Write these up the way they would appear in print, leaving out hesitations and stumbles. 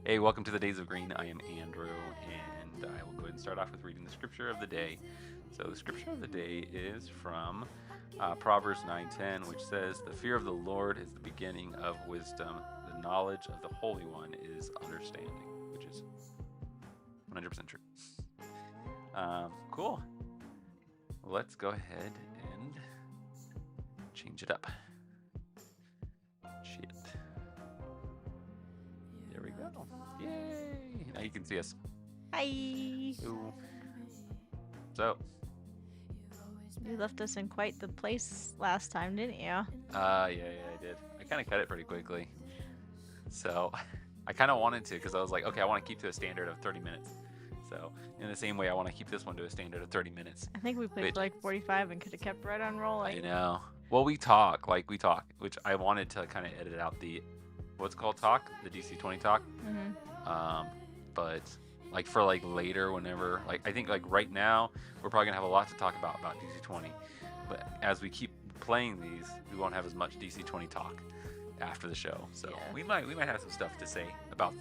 Hey, welcome to the Days of Green. I am Andrew, and I will go ahead and start off with reading the scripture of the day. So the scripture of the day is from Proverbs 9:10, which says, "The fear of the Lord is the beginning of wisdom. The knowledge of the Holy One is understanding," which is 100% true. Cool. Let's go ahead and change it up. Shit. There we go. Yay! Now you can see us. Hi. Ooh. So, You left us in quite the place last time, didn't you? yeah, I did. I kind of cut it pretty quickly. So, I kind of wanted to because I was like, okay, I want to keep to a standard of 30 minutes. So, in the same way, I want to keep this one to a standard of 30 minutes. I think we played for like 45 and could have kept right on rolling. I know. Well, we talk, which I wanted to kind of edit out the, what's called talk? The DC20 talk. But like for like later, whenever, like I think like right now, we're probably gonna have a lot to talk about DC20. But as we keep playing these, we won't have as much DC20 talk after the show. So Yeah. we might have some stuff to say about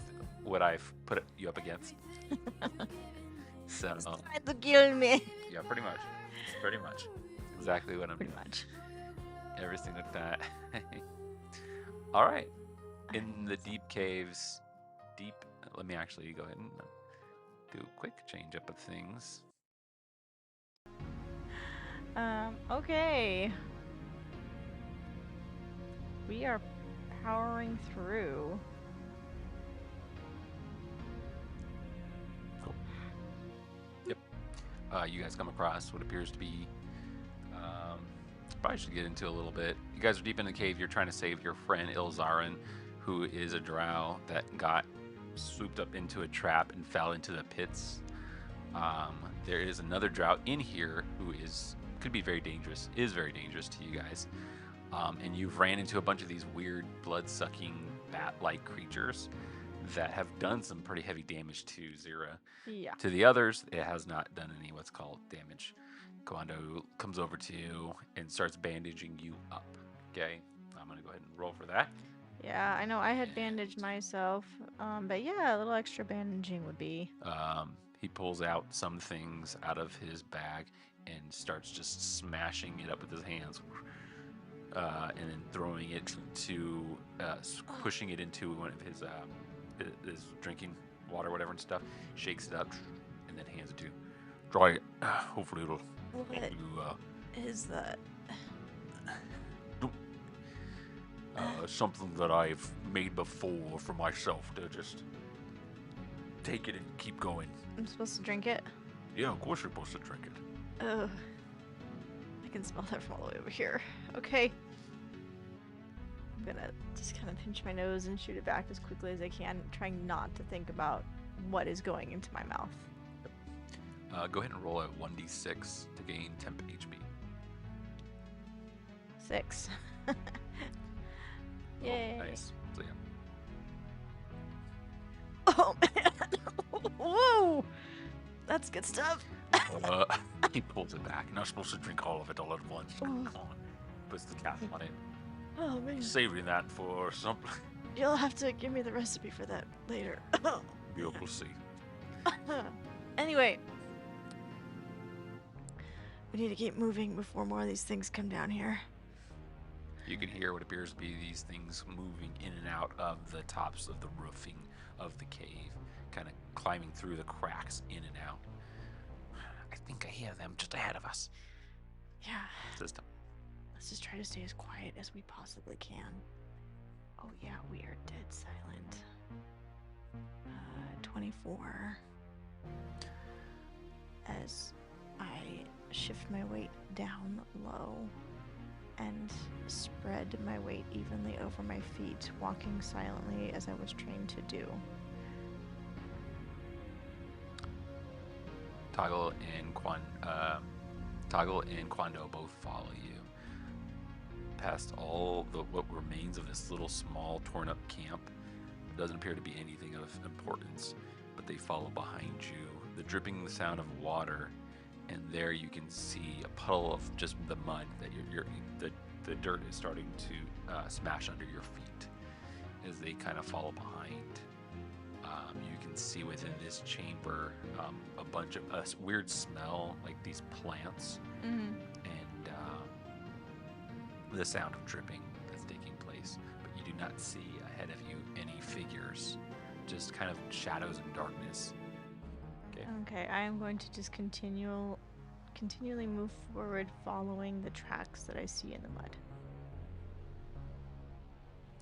what I've put you up against. So Tried to kill me. yeah, pretty much, exactly what I'm Pretty doing. much. Everything like that. All right. In the deep caves, let me actually go ahead and do a quick change up of things. Okay. We are powering through. Cool. Yep. You guys come across what appears to be, probably should get into a little bit. You guys are deep in the cave. You're trying to save your friend Ilzarin, who is a drow that got swooped up into a trap and fell into the pits. There is another drow in here who could be very dangerous to you guys. And you've ran into a bunch of these weird blood-sucking bat-like creatures that have done some pretty heavy damage to Zira. Yeah. To the others, it has not done any what's called damage. Qwando comes over to you and starts bandaging you up. Okay, I'm gonna go ahead and roll for that. Yeah, I know I had bandaged myself. But yeah, a little extra bandaging would be. He pulls out some things out of his bag and starts just smashing it up with his hands, and then throwing it to, pushing it into one of his drinking water, whatever and stuff. Shakes it up and then hands it to you. Try it. Hopefully it'll What help you. is that? Something that I've made before for myself to just take it and keep going. I'm supposed to drink it? Yeah, of course you're supposed to drink it. Oh. I can smell that from all the way over here. Okay. I'm gonna just kind of pinch my nose and shoot it back as quickly as I can, trying not to think about what is going into my mouth. Go ahead and roll a 1d6 to gain temp HP. 6. Oh, Yay. nice. So yeah. Oh man! Whoa! That's good stuff. He pulls it back. You're not supposed to drink all of it all at once. Oh. Come on. Puts the cap on it. Oh man. Savoring that for something. You'll have to give me the recipe for that later. You'll see. Anyway. We need to keep moving before more of these things come down here. You can hear what appears to be these things moving in and out of the tops of the roofing of the cave, kind of climbing through the cracks in and out. I think I hear them just ahead of us. Yeah. System. Let's just try to stay as quiet as we possibly can. Oh yeah, we are dead silent. 24. As I shift my weight down low and spread my weight evenly over my feet, walking silently as I was trained to do. Toggle and Qwando both follow you past all the what remains of this little small torn up camp. It doesn't appear to be anything of importance, but they follow behind you. The dripping sound of water, and there you can see a puddle of just the mud that the dirt is starting to smash under your feet as they kind of follow behind. see within this chamber a bunch of a weird smell, like these plants, Mm-hmm. and the sound of dripping that's taking place. But you do not see ahead of you any figures, just kind of shadows and darkness. Okay. Okay, I am going to just continually move forward, following the tracks that I see in the mud.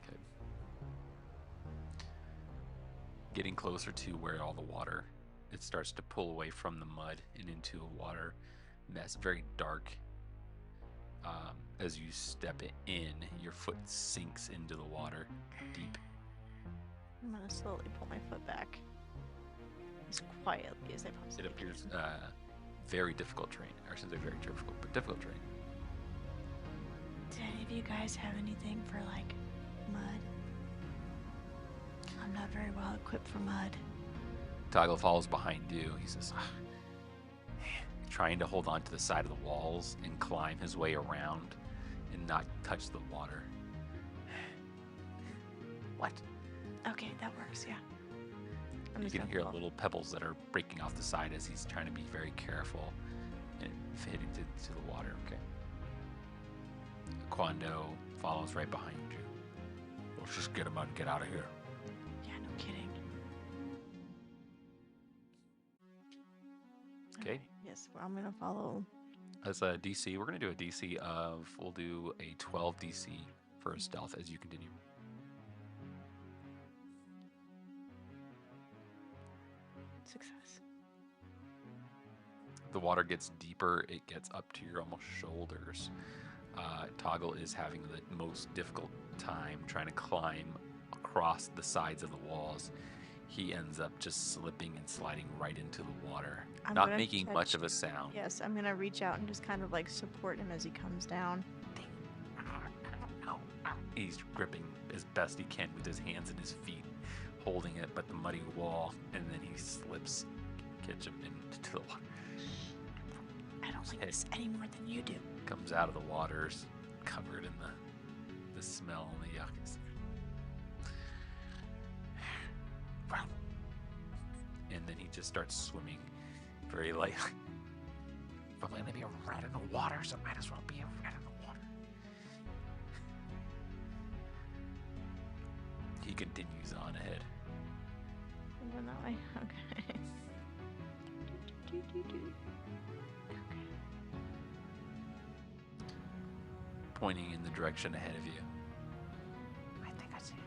Okay. Getting closer to where all the water, it starts to pull away from the mud and into a water mess, very dark. As you step in, your foot sinks into the water deep. I'm gonna slowly pull my foot back as quietly as I possibly It appears very difficult terrain. Or I shouldn't say very difficult, but difficult terrain. Do any of you guys have anything for, like, mud? I'm not very well equipped for mud. Toggle follows behind you. He says, trying to hold on to the side of the walls and climb his way around and not touch the water. What? Okay, that works, yeah. I'm You just can gonna hear follow. little pebbles that are breaking off the side as he's trying to be very careful and hitting to the water, okay? Qwando follows right behind you. Let's just get him out and get out of here. Yeah, no kidding. Okay. Yes, well, I'm gonna follow. As a DC, we're going to do a DC of, we'll do a 12 DC for a stealth as you continue. Success. The water gets deeper, it gets up to your almost shoulders. Toggle is having the most difficult time trying to climb across the sides of the walls. He ends up just slipping and sliding right into the water, I'm not gonna making catch- much of a sound. Yes, I'm gonna reach out and just kind of like support him as he comes down. He's gripping as best he can with his hands and his feet, holding it, but the muddy wall, and then he slips, catch him into the water. I don't like this any more than you do. Comes out of the waters, covered in the smell and the yuck. And then he just starts swimming very lightly. If I'm gonna be a rat in the water, so I might as well be a rat in the water. He continues on ahead. I'm going that way. Okay. Okay. Pointing in the direction ahead of you. I think I see him.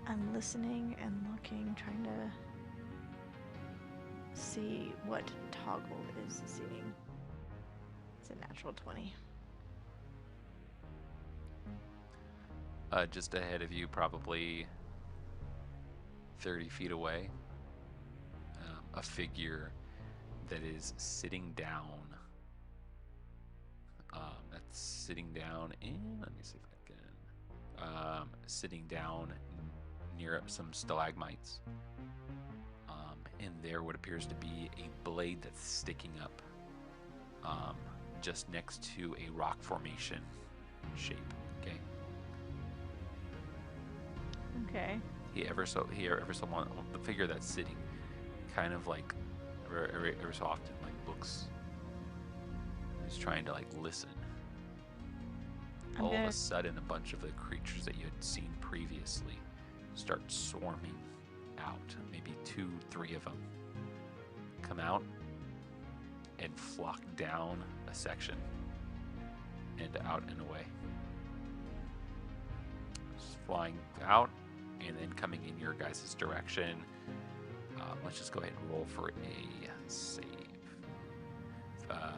I'm listening and looking, trying to see what Toggle is seeing. It's a natural 20. Just ahead of you, probably 30 feet away, a figure that is sitting down. That's sitting down in, let me see if I can, sitting down near some stalagmites. And there what appears to be a blade that's sticking up just next to a rock formation shape. Okay. Okay. The figure that's sitting, kind of like every so often, like looks. He's trying to like listen. All of a sudden, a bunch of the creatures that you had seen previously start swarming out. Maybe 2, 3 of them come out and flock down a section and out and away. Just flying out and then coming in your guys' direction. Let's just go ahead and roll for a save.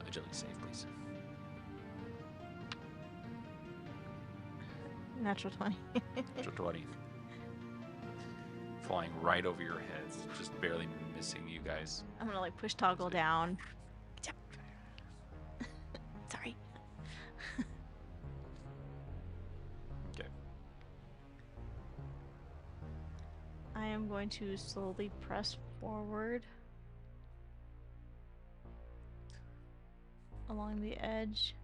Agility save, please. Natural 20. Natural 20. Flying right over your heads, just barely missing you guys. I'm gonna like push Toggle down. Sorry. Okay. I am going to slowly press forward along the edge,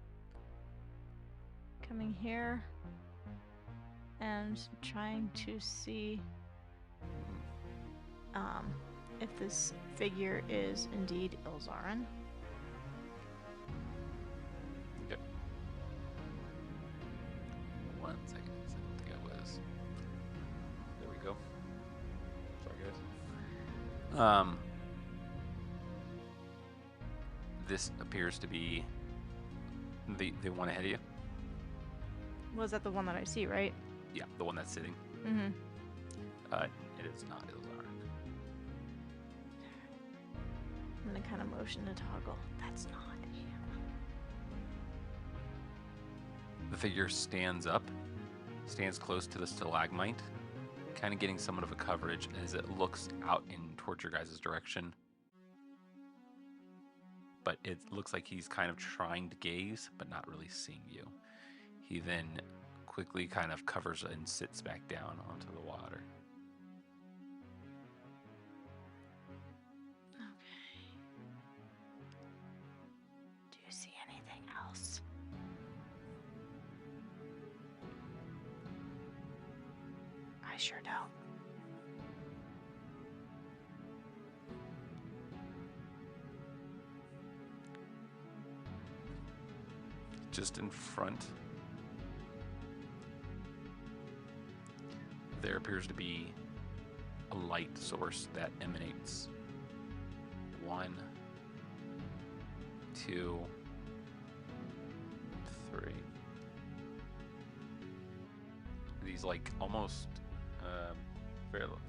coming here and trying to see if this figure is indeed Ilzarin. Okay. 1 second. I don't think I was. There we go. Sorry, guys. This appears to be the one ahead of you. Was that the one that I see, right? Yeah, the one that's sitting. Mm-hmm. It is not Ilzarin. I'm gonna kind of motion to toggle. That's not him. The figure stands up, stands close to the stalagmite, kind of getting somewhat of a coverage as it looks out in towards your guys' direction. But it looks like he's kind of trying to gaze, but not really seeing you. He then quickly kind of covers and sits back down onto the water. Okay. Do you see anything else? I sure don't. Just in front, there appears to be a light source that emanates 1, 2, 3. These like almost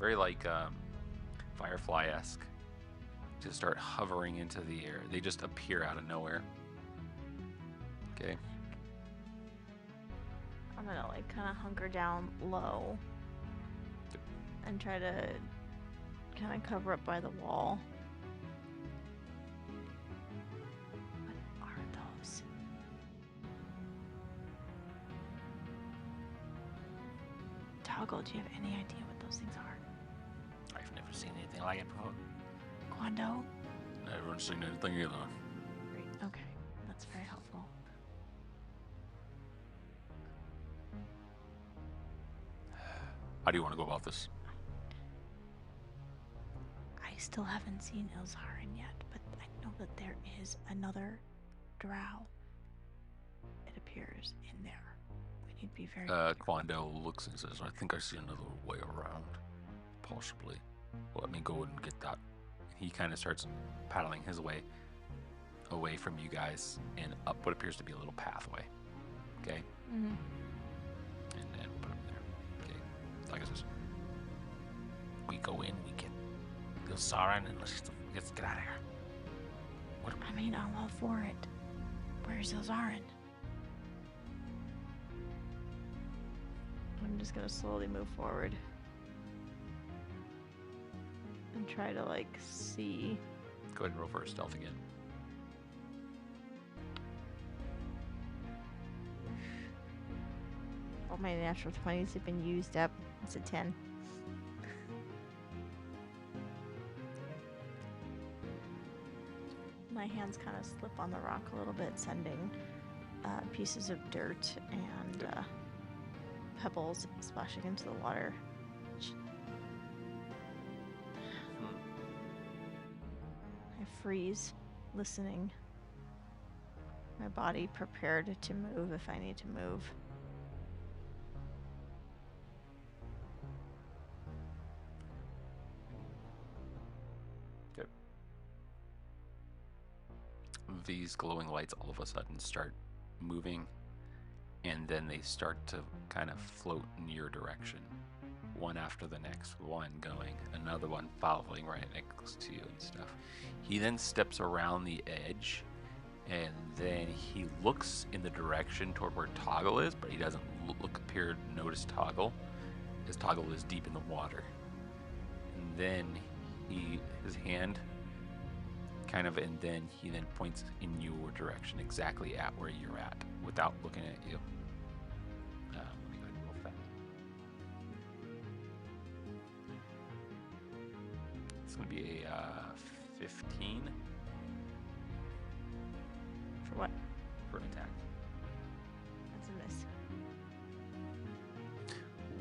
very like Firefly-esque just start hovering into the air. They just appear out of nowhere. Okay. I'm gonna like kind of hunker down low and try to kind of cover up by the wall. What are those? Toggle, do you have any idea what those things are? I've never seen anything like it before. Qwando? Never seen anything either. Great. Okay, that's very helpful. How do you want to go about this? I still haven't seen Ilzarin yet, but I know that there is another Drow. It appears in there. We need to be very Qwando looks and says, I think I see another way around. Possibly. Well, let me go and get that. He kind of starts paddling his way away from you guys and up what appears to be a little pathway. Okay? Mm-hmm. And then we'll put him there. Okay? Like I said, we go in, we get Ilzarin, and let's get out of here. What? I mean, I'm all for it. Where's Ilzarin? I'm just gonna slowly move forward and try to like see. Go ahead and roll for stealth again. All my natural 20s have been used up. It's a 10. My hands kind of slip on the rock a little bit, sending pieces of dirt and pebbles splashing into the water. I freeze, listening. My body prepared to move if I need to move. Okay. These glowing lights all of a sudden start moving, and then they start to kind of float in your direction. One after the next, one going, another one following right next to you and stuff. He then steps around the edge, and then he looks in the direction toward where Toggle is, but he doesn't appear to notice Toggle, as Toggle is deep in the water. And then his hand kind of, and then he then points in your direction, exactly at where you're at, without looking at you. Let me go ahead and roll fast. It's going to be a 15 For what? for an attack. That's a miss.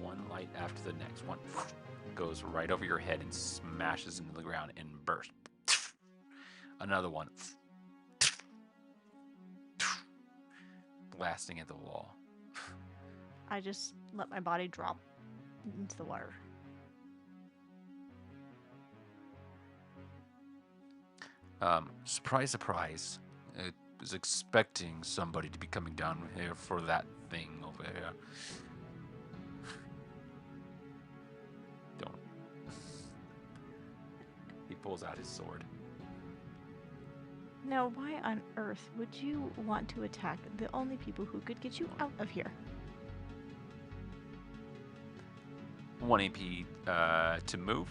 One light after the next one. goes right over your head and smashes into the ground and bursts. Another one. Blasting at the wall. I just let my body drop into the water. Surprise, surprise. I was expecting somebody to be coming down here for that thing over here. Don't. He pulls out his sword. Now, why on earth would you want to attack the only people who could get you out of here? 1 AP to move.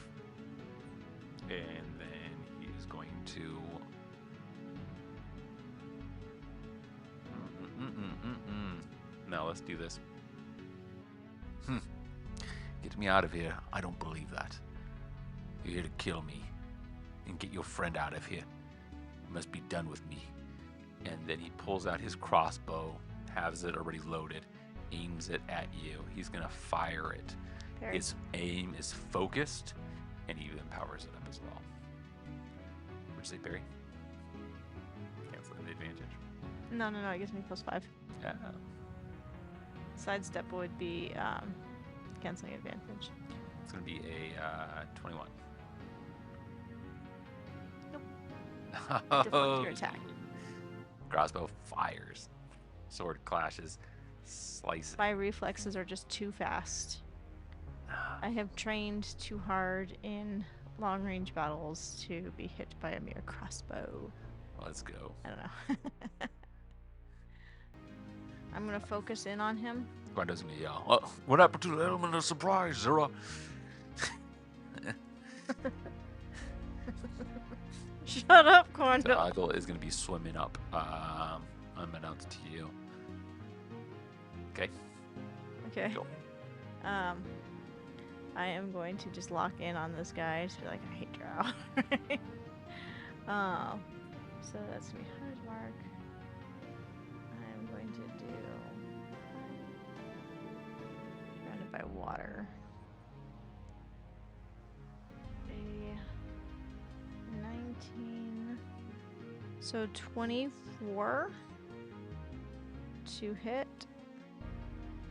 And then he is going to... No, let's do this. Get me out of here. I don't believe that. You're here to kill me and get your friend out of here. You must be done with me. And then he pulls out his crossbow, has it already loaded, aims it at you. He's going to fire it. Parry. His aim is focused, and he even powers it up as well. Would you say parry? Cancel the advantage. No, it gives me +5. Yeah. Sidestep would be canceling advantage. It's going to be a 21. Nope. Deflect your attack. Crossbow fires. Sword clashes. Slices. My reflexes are just too fast. I have trained too hard in long-range battles to be hit by a mere crossbow. Let's go. I don't know. I'm going to focus in on him. Qwando's going to yell, what happened to the element of surprise, Zira? Shut up, Qwando. So Ogle is going to be swimming up, unbeknownst to you. Okay. Okay. Go. I am going to just lock in on this guy to be like, I hate Drow. So that's going to be Hunter's Mark. I'm going to do surrounded by water. A 19. So 24 to hit.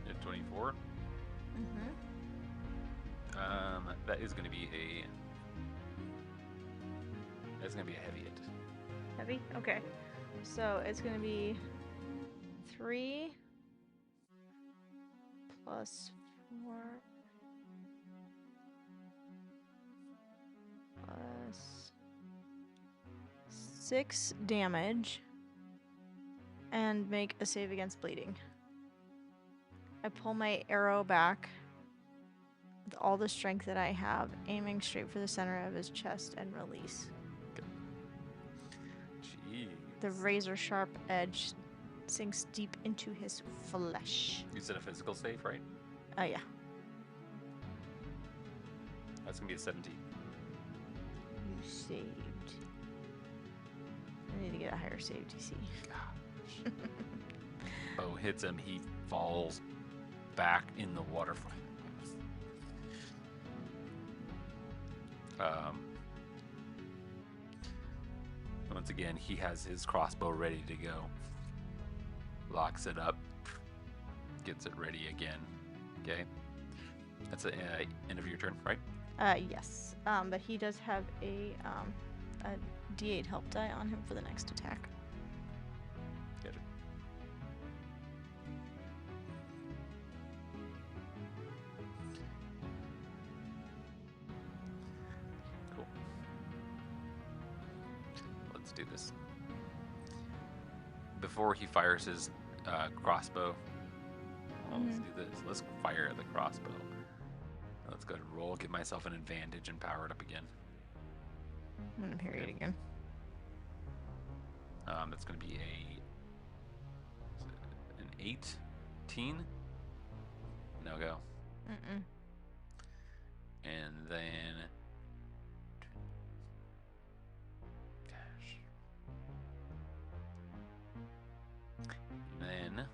At 24. Mm-hmm. That is going to be a. That's going to be a heavy hit. Heavy? Okay. So it's going to be 3 plus 4 plus 6 damage and make a save against bleeding. I pull my arrow back with all the strength that I have, aiming straight for the center of his chest and release. Jeez. The razor sharp edge sinks deep into his flesh. You said a physical save, right? Oh, yeah. That's going to be a 17. You saved. I need to get a higher save DC. Gosh. Bow hits him. He falls back in the water. Once again, he has his crossbow ready to go. Locks it up. Gets it ready again. Okay. That's the end of your turn, right? Yes. But he does have a D8 help die on him for the next attack. Gotcha. Cool. Let's do this. Before he fires his crossbow, let's do this. Let's fire the crossbow. Let's go ahead and roll, give myself an advantage, and power it up again. I'm going to parry it again. That's going to be an 18. No go. Mm-mm. And then, gosh. And then,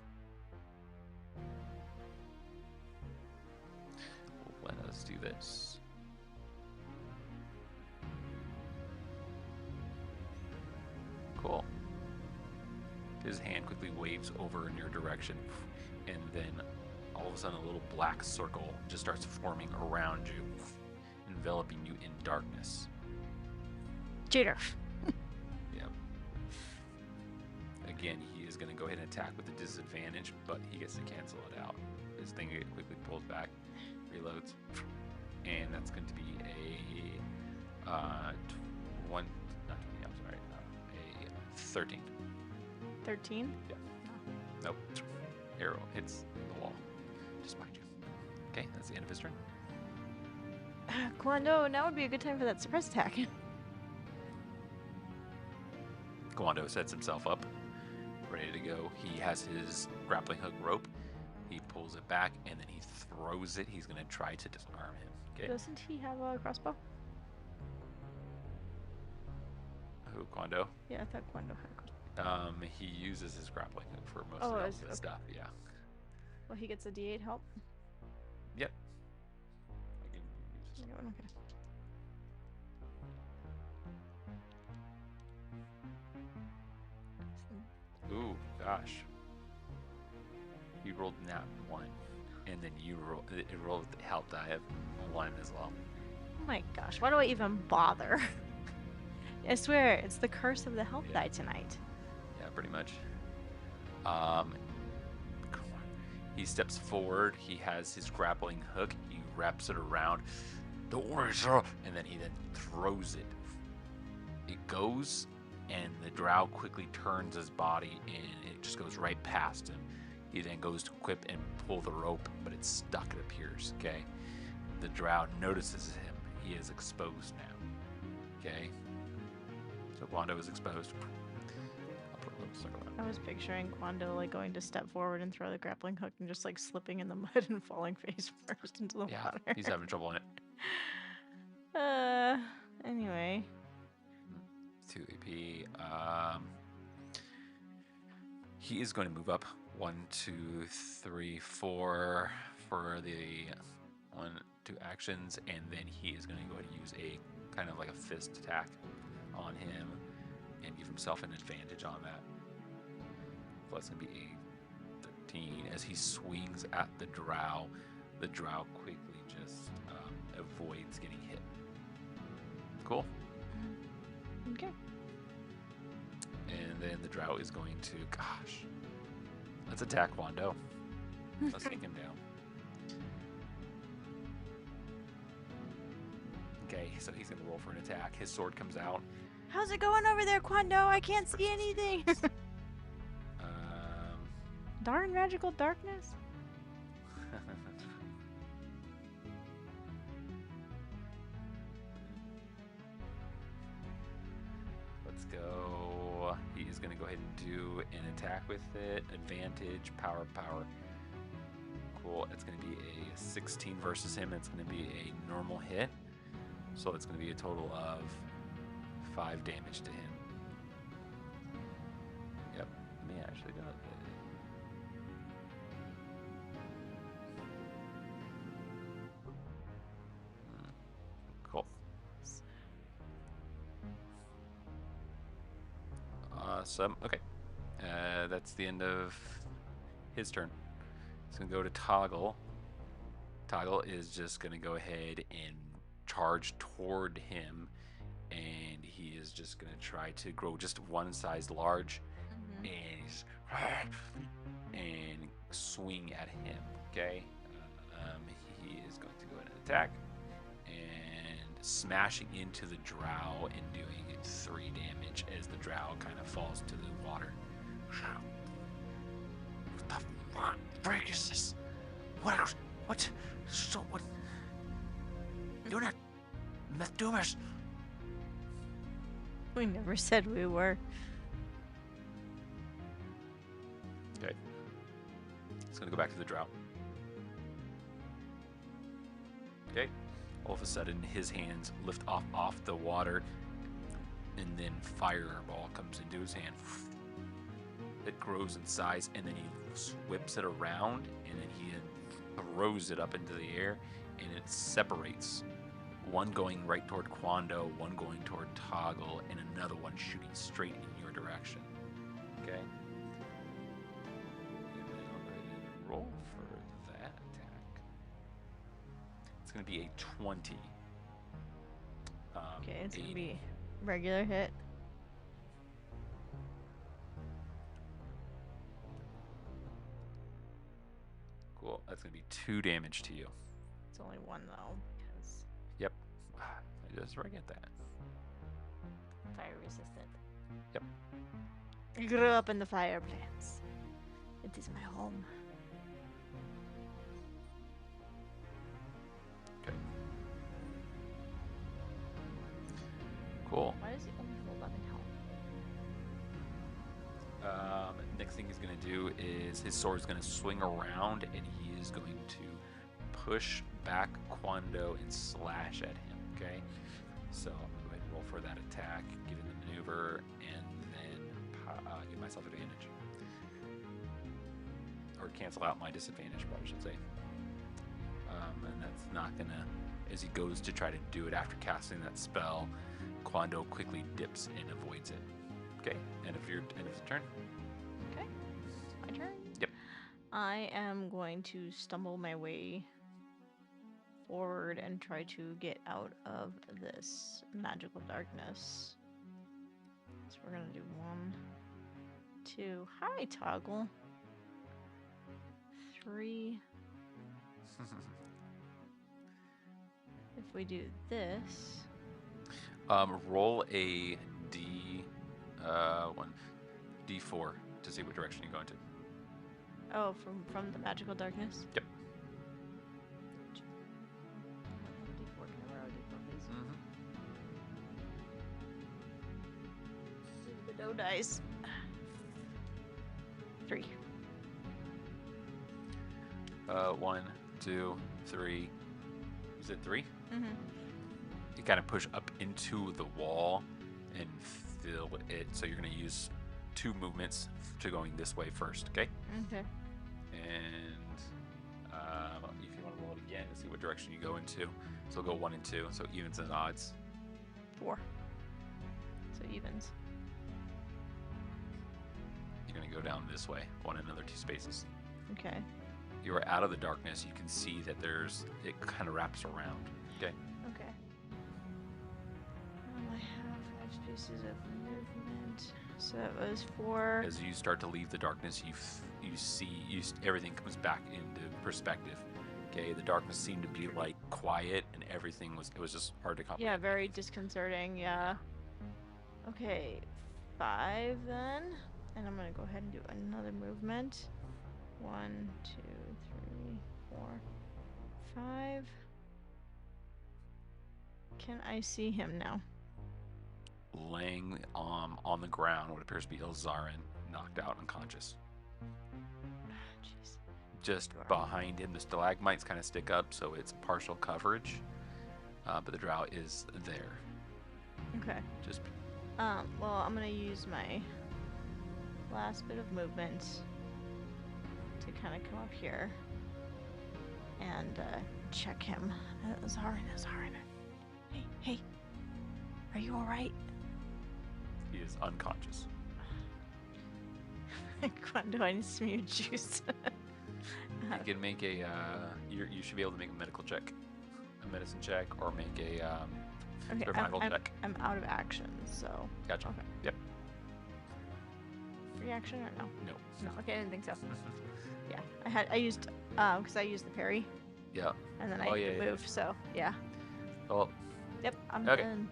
let's do this. His hand quickly waves over in your direction, and then all of a sudden a little black circle just starts forming around you, enveloping you in darkness. Cheater. Yep. Again, he is going to go ahead and attack with a disadvantage, but he gets to cancel it out. His thing quickly pulls back, reloads, and that's going to be a a 13. 13? Yeah. Nope. Arrow hits the wall just behind you. Okay, that's the end of his turn. Qwando, now would be a good time for that surprise attack. Qwando sets himself up, ready to go. He has his grappling hook rope. He pulls it back, and then he throws it. He's going to try to disarm him. Okay. Doesn't he have a crossbow? Who, Qwando? Yeah, I thought Qwando had a crossbow. He uses his grappling hook for most Oh, of is- his stuff. Yeah. Well, he gets a D8 help. Yep. I can use this. Okay. Ooh, gosh. You rolled nat 1, and then it rolled the help die of 1 as well. Oh my gosh, why do I even bother? I swear, it's the curse of the health Yeah. die tonight. Yeah, pretty much. Come on. He steps forward. He has his grappling hook. He wraps it around the warrior, and then he throws it. It goes, and the drow quickly turns his body, and it just goes right past him. He then goes to equip and pull the rope, but it's stuck, it appears. Okay. The drow notices him. He is exposed now. Okay. So Qwando is exposed. I'll put a little circle around. I was picturing Qwando like going to step forward and throw the grappling hook and just like slipping in the mud and falling face first into the Yeah, water. he's having trouble in it. Anyway. 2 AP. He is going to move up 1, 2, 3, 4 for the 1, 2 actions, and then he is going to go ahead and use a kind of like a fist attack on him and give himself an advantage on that. So that's going to be a 13. As he swings at the drow quickly just avoids getting hit. Cool. Okay. And then the drow is going to, gosh, let's attack Qwando. Let's take him down. Okay, so he's going to roll for an attack. His sword comes out. How's it going over there, Qwando? I can't see anything. Darn magical darkness. Let's go. He's going to go ahead and do an attack with it. Advantage, power. Cool. It's going to be a 16 versus him. It's going to be a normal hit. So it's going to be a total of 5 damage to him. Yep. Let me actually do it. Cool. Awesome. Okay. That's the end of his turn. It's going to go to Toggle. Toggle is just going to go ahead and charge toward him, and he is just going to try to grow just one size large and swing at him. Okay. He is going to go ahead and attack and smashing into the drow and doing 3 damage as the drow kind of falls to the water. What the frick is this? What? So what? You're not Methdoomers. We never said we were. Okay. It's gonna go back to the drow. Okay. All of a sudden, his hands lift off the water, and then fireball comes into his hand. It grows in size, and then he whips it around, and then he throws it up into the air, and it separates. One going right toward Qwando, one going toward Toggle, and another one shooting straight in your direction. Okay? roll for that attack. It's going to be a 20. Okay, it's gonna 80. be regular hit. Cool. That's going to be 2 damage to you. It's only 1 though, because Yep. I just forget that. fire resistant. Yep. I grew up in the fireplace. It is my home. Okay. Cool. Why does he only have 11 health? Next thing he's going to do is his sword is going to swing around and he is going to push back Qwando and slash at him, okay? So I'm going to go ahead and roll for that attack, give him the maneuver, and then give myself advantage. Or cancel out my disadvantage, probably should say. And that's not going to, as he goes to try to do it after casting that spell, Qwando quickly dips and avoids it. Okay, end of the turn. Okay, my turn. Yep. I am going to stumble my way forward and try to get out of this magical darkness. So we're gonna do 1, 2. Hi, Toggle. 3. If we do this, Roll a D4 to see what direction you're going to. oh, from the magical darkness. Yep. D4, can I borrow D4, please? The dough dice. 3. 1, 2, 3. You said 3? Mm-hmm. You kind of push up into the wall and fill it. So you're going to use 2 movements to going this way first, okay? Okay. And if you want to roll it again to see what direction you go into, so we'll go 1 and 2, so evens and odds. 4. So evens. You're going to go down this way, 1 and another 2 spaces. Okay. You are out of the darkness. You can see that it kind of wraps around. Okay. Okay. I have 5 spaces of movement. So that was 4. As you start to leave the darkness, you see everything comes back into perspective. Okay, the darkness seemed to be like quiet, and everything was just hard to comprehend. Yeah, very disconcerting. Yeah. Okay, 5 then, and I'm gonna go ahead and do another movement. 1, 2, 3, 4, 5. Can I see him now? Laying on the ground, what appears to be Ilzarin, knocked out unconscious. Jeez. Just behind him, the stalagmites kind of stick up, so it's partial coverage. But the drow is there. Okay. Just well, I'm gonna use my last bit of movement to kind of come up here and check him. Ilzarin. Hey, are you all right? he is unconscious. Qwando, I need some of your juice. You can make a. You should be able to make a medical check, a medicine check, or make a survival check. I'm out of action, so. Gotcha. Okay. Yep. Free action or no? No. No. Okay, I didn't think so. Yeah, I used because I used the parry. Yeah. And then I could move. So yeah. Well. Yep. I'm Okay. done.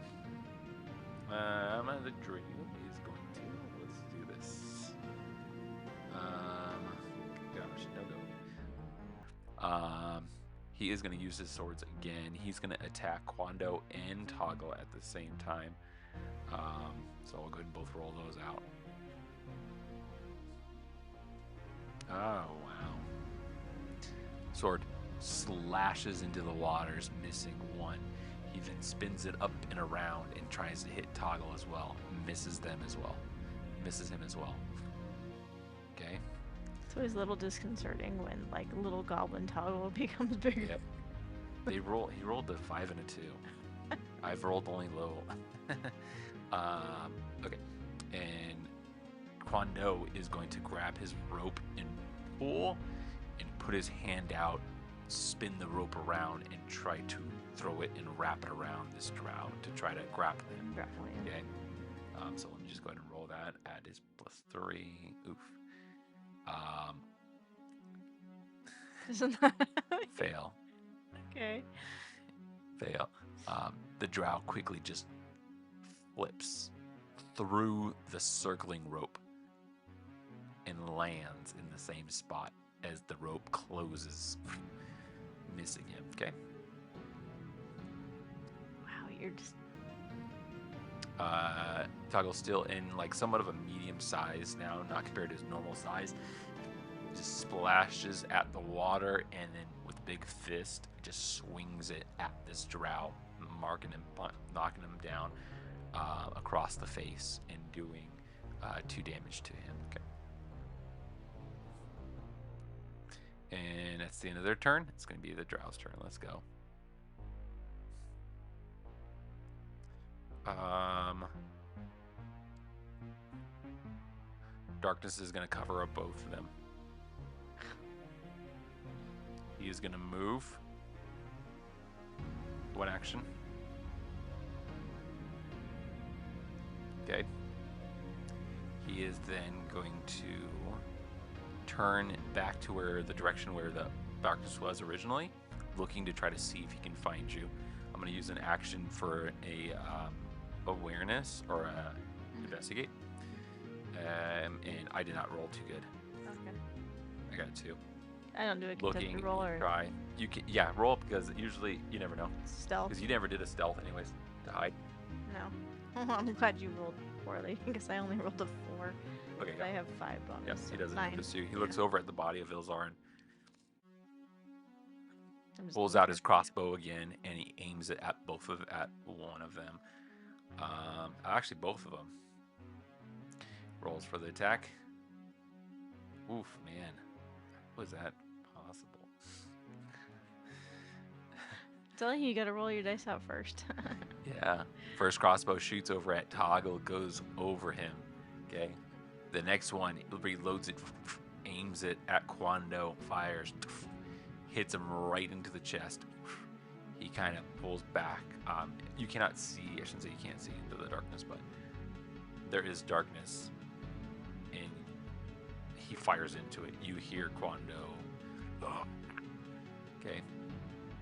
The dream is going to. Let's do this. Gosh, no. He is going to use his swords again. He's going to attack Qwando and Toggle at the same time. So we'll go ahead and both roll those out. Oh, wow. Sword slashes into the waters, missing 1. He then spins it up and around and tries to hit Toggle as well. Misses him as well. Okay. It's always a little disconcerting when like little goblin Toggle becomes bigger. Yep. He rolled the 5 and a 2. I've rolled only low. Okay. And Qwando is going to grab his rope and pull and put his hand out, spin the rope around, and try to throw it and wrap it around this drow to try to grapple him. Grappling. Okay. So let me just go ahead and roll that. Add his +3. Oof. Isn't that Fail. okay? Fail. The drow quickly just flips through the circling rope and lands in the same spot as the rope closes, missing him. Okay. Wow, you're just Toggle's still in like somewhat of a medium size now, not compared to his normal size. Just splashes at the water and then with big fist just swings it at this drow, marking him, knocking him down across the face and doing 2 damage to him. Okay. And that's the end of their turn. It's going to be the drow's turn. Let's go. Darkness is going to cover up both of them. He is going to move. 1 action. Okay. He is then going to turn back to where the direction where the darkness was originally, looking to try to see if he can find you. I'm going to use an action for a awareness or a investigate. And I did not roll too good. okay. I got 2. I don't do a Looking, contested roll or try. You can, yeah, roll because usually you never know. stealth. Because you never did a stealth anyways to hide. No. I'm glad you rolled poorly because I only rolled a 4. Okay, I yeah. have 5 bonus. Yep, so he doesn't 9. notice you. He Yeah. looks over at the body of Ilzarin, I'm just pulls gonna out his crossbow again, and he aims it at one of them. Actually, both of them. Rolls for the attack. Oof, man. Was that possible? telling you gotta roll your dice out first. Yeah. First crossbow shoots over at Toggle, goes over him. Okay. The next one reloads it, aims it at Qwando, fires, hits him right into the chest. He kind of pulls back. You cannot see, I shouldn't say you can't see into the darkness, but there is darkness. And he fires into it. You hear Qwando. Okay.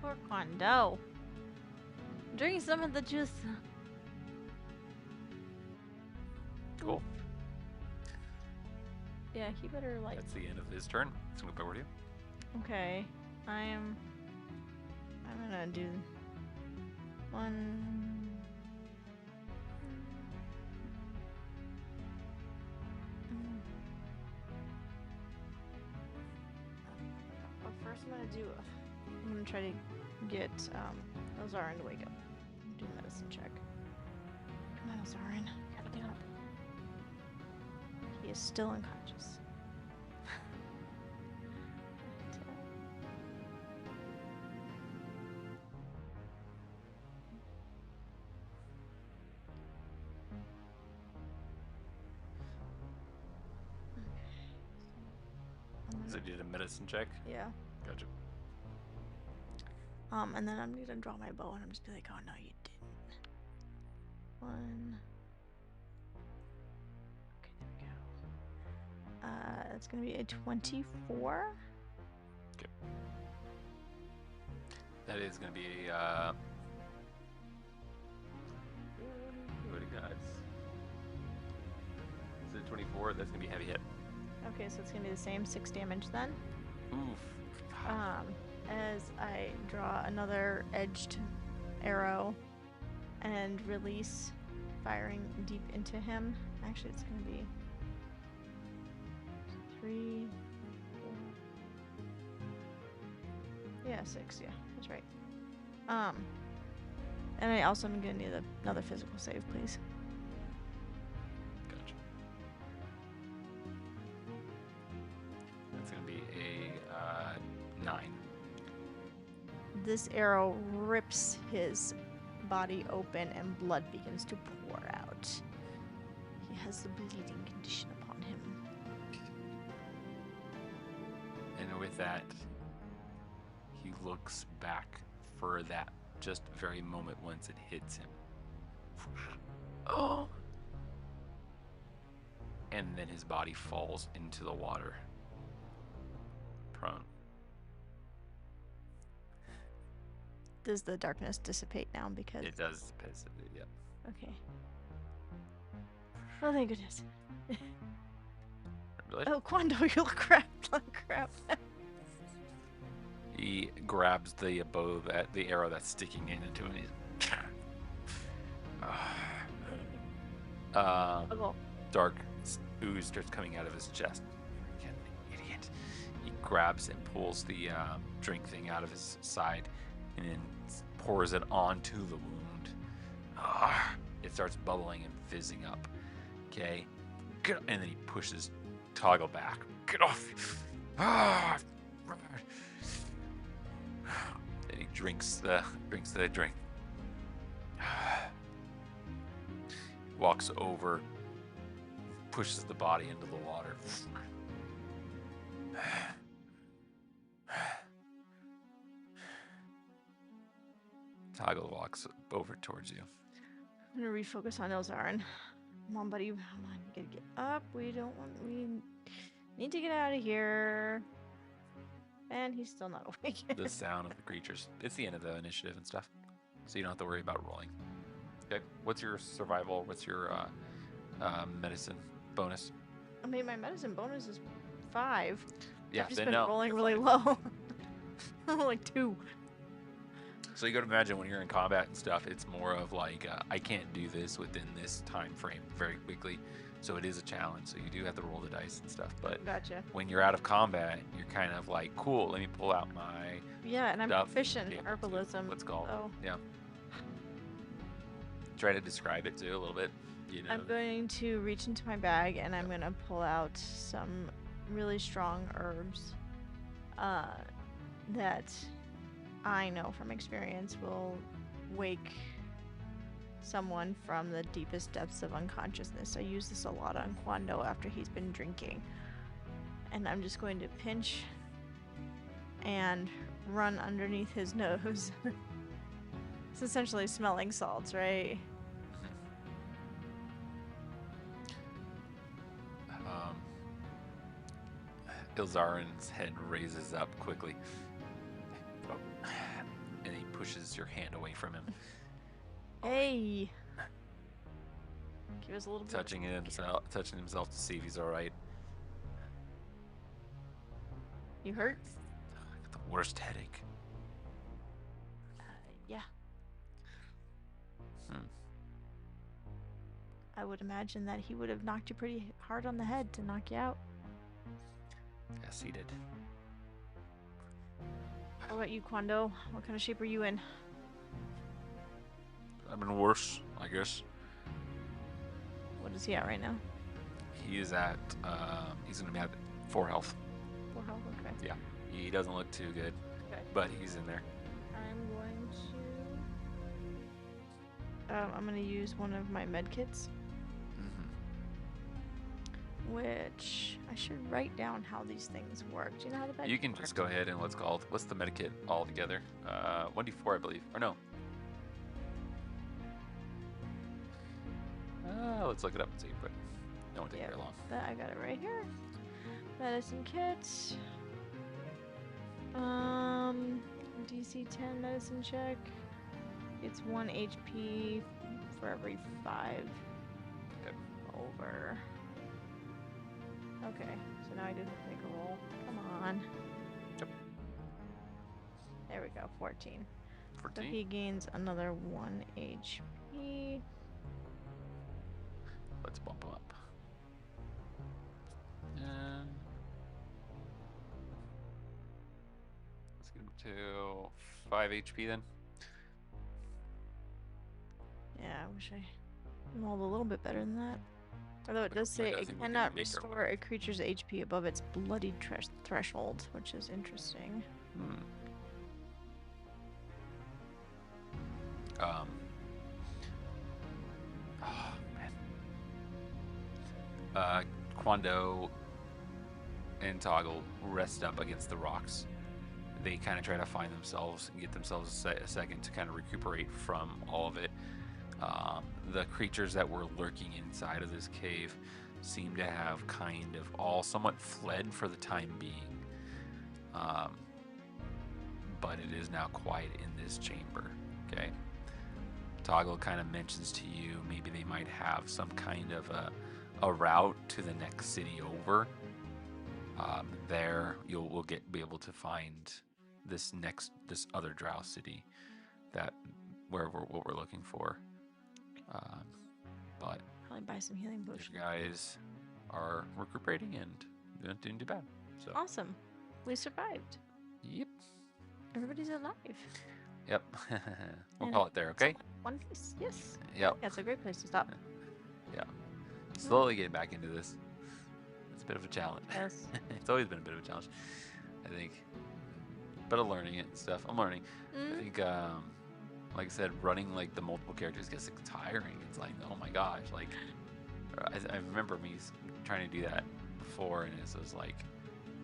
Poor Qwando. Drink some of the juice. Cool. Yeah, he better like. That's the end of his turn. Let's move over to you. Okay, I'm gonna do 1. Well, first I'm gonna try to get Ilzarin to wake up. Do a medicine check. Come on, Ilzarin, gotta get up. He is still unconscious. So you did a medicine check? Yeah. Gotcha. And then I'm gonna draw my bow and I'm just be like, oh no, you didn't. 1. Okay, there we go. It's gonna be a 24. Okay. That is going to be what do you guys? Is it 24? That's going to be a heavy hit. Okay, so it's gonna be the same 6 damage then. Oof. As I draw another edged arrow and release, firing deep into him. Actually, it's gonna be 3, 4. Yeah, 6. Yeah, that's right. And I also am gonna need another physical save, please. Gotcha. That's going to be a 9. This arrow rips his body open and blood begins to pour out. He has the bleeding condition upon him. And with that, he looks back for that just very moment once it hits him. Oh! And then his body falls into the water. Prone. Does the darkness dissipate now because... It does dissipate, yeah. Okay. Oh, thank goodness. Really? Oh, Qwando, you look crap. Crap. He grabs the bow, the arrow that's sticking into him. Dark ooze starts coming out of his chest. Freaking idiot. He grabs and pulls the drink thing out of his side and then pours it onto the wound. It starts bubbling and fizzing up. Okay? And then he pushes Toggle back. Get off! And he drinks the drink. Walks over, pushes the body into the water. Toggle walks over towards you. I'm gonna refocus on Ilzarin. Come on, buddy. Come on, you gotta get up. We need to get out of here. And he's still not awake. The sound of the creatures. It's the end of the initiative and stuff, so you don't have to worry about rolling. Okay. What's your survival? What's your medicine bonus? I mean, my medicine bonus is 5. Yeah, I've just then been no. rolling really low. Like 2. So you got to imagine when you're in combat and stuff, it's more of like, I can't do this within this time frame very quickly. So it is a challenge. So you do have to roll the dice and stuff. But Gotcha. when you're out of combat, you're kind of like, cool, let me pull out my Yeah, and I'm stuff proficient to in be able to- herbalism. What's called? So Yeah. Try to describe it too a little bit. You know. I'm going to reach into my bag and I'm going to pull out some really strong herbs that I know from experience will wake someone from the deepest depths of unconsciousness. I use this a lot on Qwando after he's been drinking. And I'm just going to pinch and run underneath his nose. It's essentially smelling salts, right? Ilzarin's head raises up quickly. And he pushes your hand away from him. Hey! Give us a little bit. Touching himself to see if he's alright. You hurt? I got the worst headache. Yeah. I would imagine that he would have knocked you pretty hard on the head to knock you out. Yes, he did. How about you, Qwando? What kind of shape are you in? I've been worse, I guess. What is he at right now? He is at, he's going to be at 4 health. 4 health, okay. Yeah. He doesn't look too good, Okay. but he's in there. I'm going to use one of my med kits, which I should write down how these things work. Do you know how the med You can kit just works? go ahead and what's the medikit all together? 1d4, I believe. Or no. Let's look it up and see, but it won't take very long. I got it right here. Medicine kit. DC10 medicine check. It's 1 HP for every 5 Okay. over. Okay, so now I do have to make a roll. Come on. Yep. There we go, 14. So 14. he gains another 1 HP. Let's bump him up. And let's get him to 5 HP then. Yeah, I wish I rolled a little bit better than that. Although it does say I it think we can cannot make our restore a creature's HP above its bloodied threshold, which is interesting. Oh man. Qwando and Toggle rest up against the rocks. they kind of try to find themselves and get themselves a second to kind of recuperate from all of it. The creatures that were lurking inside of this cave seem to have kind of all somewhat fled for the time being. But it is now quiet in this chamber. Okay. Toggle kind of mentions to you maybe they might have some kind of a route to the next city over. There we'll be able to find this other Drow city that what we're looking for. But Probably buy some healing potions. you guys are recuperating and not doing too bad. So Awesome. We survived. Yep. Everybody's alive. Yep. We'll And call it there, it's all okay? One piece. Yes. Yep. That's a great place to stop. Yeah. Slowly getting back into this. It's a bit of a challenge. Yes. It's always been a bit of a challenge, I think. But I'm learning it and stuff. I'm learning. I think, like I said, running like the multiple characters gets tiring. It's like, oh my gosh, like I remember me trying to do that before, and it was like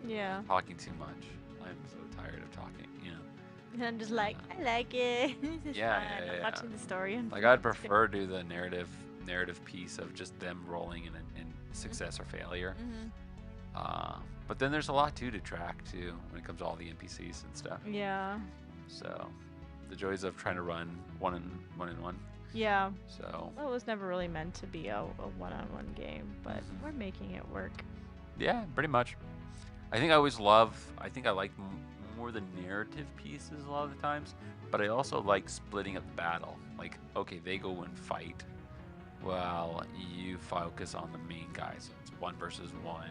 Yeah. talking too much. I'm so tired of talking, you know. And I'm just like, I like it. This is Yeah, fun. yeah, I'm yeah. watching the story. And Like I'd prefer to do the narrative piece of just them rolling in success or failure. But then there's a lot too to track too when it comes to all the NPCs and stuff. Yeah. So the joys of trying to run one in one. Yeah. So Well, it was never really meant to be a one-on-one game, but we're making it work. yeah, pretty much. I think I like more the narrative pieces a lot of the times, but I also like splitting up the battle. Like, okay, they go and fight, while you focus on the main guy. So it's 1 versus 1,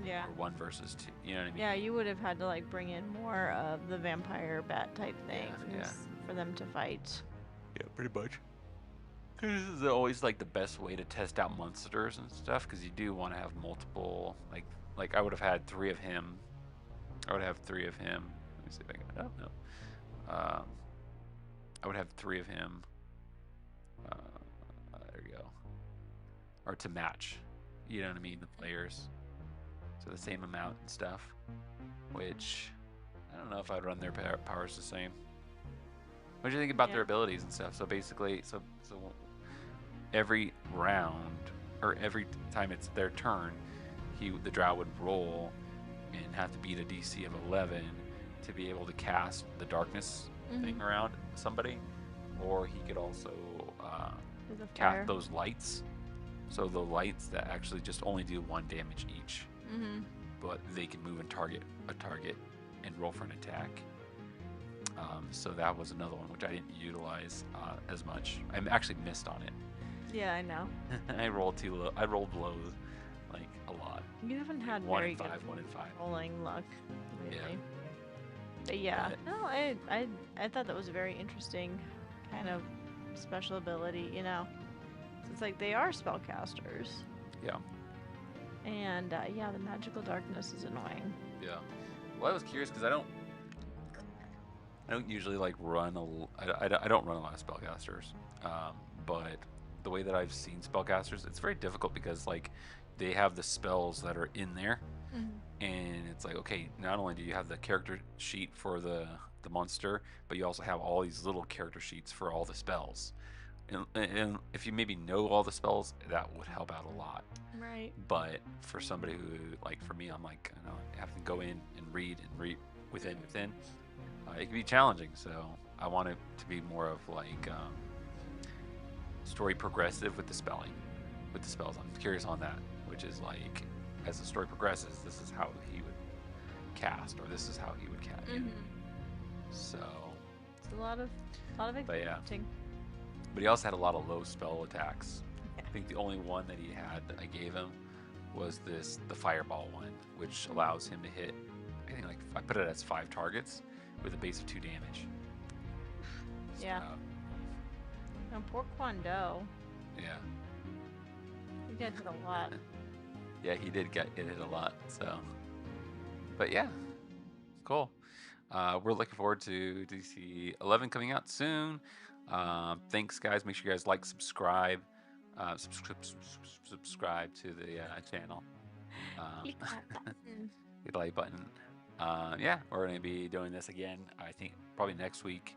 Yeah. or 1 versus 2. You know what I mean? Yeah, you would have had to like bring in more of the vampire bat type things yeah. for them to fight. Yeah, pretty much. This is always like the best way to test out monsters and stuff, because you do want to have multiple. Like I would have had 3 of him. I would have 3 of him. Let me see if I can. Oh no. I would have 3 of him. There we go. Or to match. You know what I mean? The players. So the same amount and stuff. Which I don't know if I'd run their powers the same. What do you think about their abilities and stuff? So basically, so every round, or every time it's their turn, the Drow would roll and have to beat a DC of 11 to be able to cast the darkness thing around somebody, or he could also cast those lights. So the lights that actually just only do 1 damage each, but they can move and target a target and roll for an attack. So that was another one which I didn't utilize as much. I actually missed on it. Yeah, I know. I rolled too low. I rolled low, like a lot. You haven't had One very in good five, 1 in 5. rolling luck lately. Yeah. But yeah, But- no, I thought that was a very interesting kind of special ability, you know. So it's like they are spellcasters. Yeah. And yeah, the magical darkness is annoying. Yeah. Well, I was curious because I don't usually like run I don't run a lot of spellcasters, but the way that I've seen spellcasters, it's very difficult because like they have the spells that are in there, and it's like, okay, not only do you have the character sheet for the monster, but you also have all these little character sheets for all the spells, and if you maybe know all the spells, that would help out a lot. Right. But for somebody who, like for me, I'm like, I know, I have to go in and read within. It can be challenging, so I want it to be more of like story progressive with the spelling, with the spells. I'm curious on that, which is like, as the story progresses, this is how he would cast, or this is how he would cast. So It's a lot of But yeah. experimenting. But he also had a lot of low spell attacks. I think the only one that he had that I gave him was the fireball one, which allows him to hit, I think like, I put it as 5 targets with a base of 2 damage. Yeah. So, And poor Qwando. yeah. He got hit a lot. Yeah, he did get it hit a lot. So, but yeah, cool. We're looking forward to DC 11 coming out soon. Thanks, guys. Make sure you guys like, subscribe, subscribe to the channel. Click that button. Hit the like button. Yeah, we're gonna be doing this again. I think probably next week.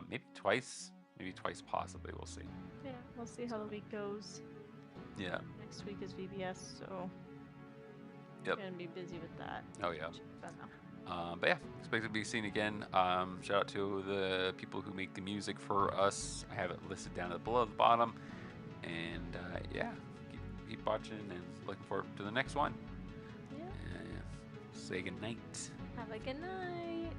Maybe twice. Maybe twice, possibly. We'll see. Yeah, we'll see how the week goes. Yeah. Next week is VBS, so Yep. gonna be busy with that. Oh yeah. Should be fun, though. But yeah, expect to be seen again. Shout out to the people who make the music for us. I have it listed down at below the bottom. And yeah, keep watching and looking forward to the next one. Yeah. Say good night. Have a good night.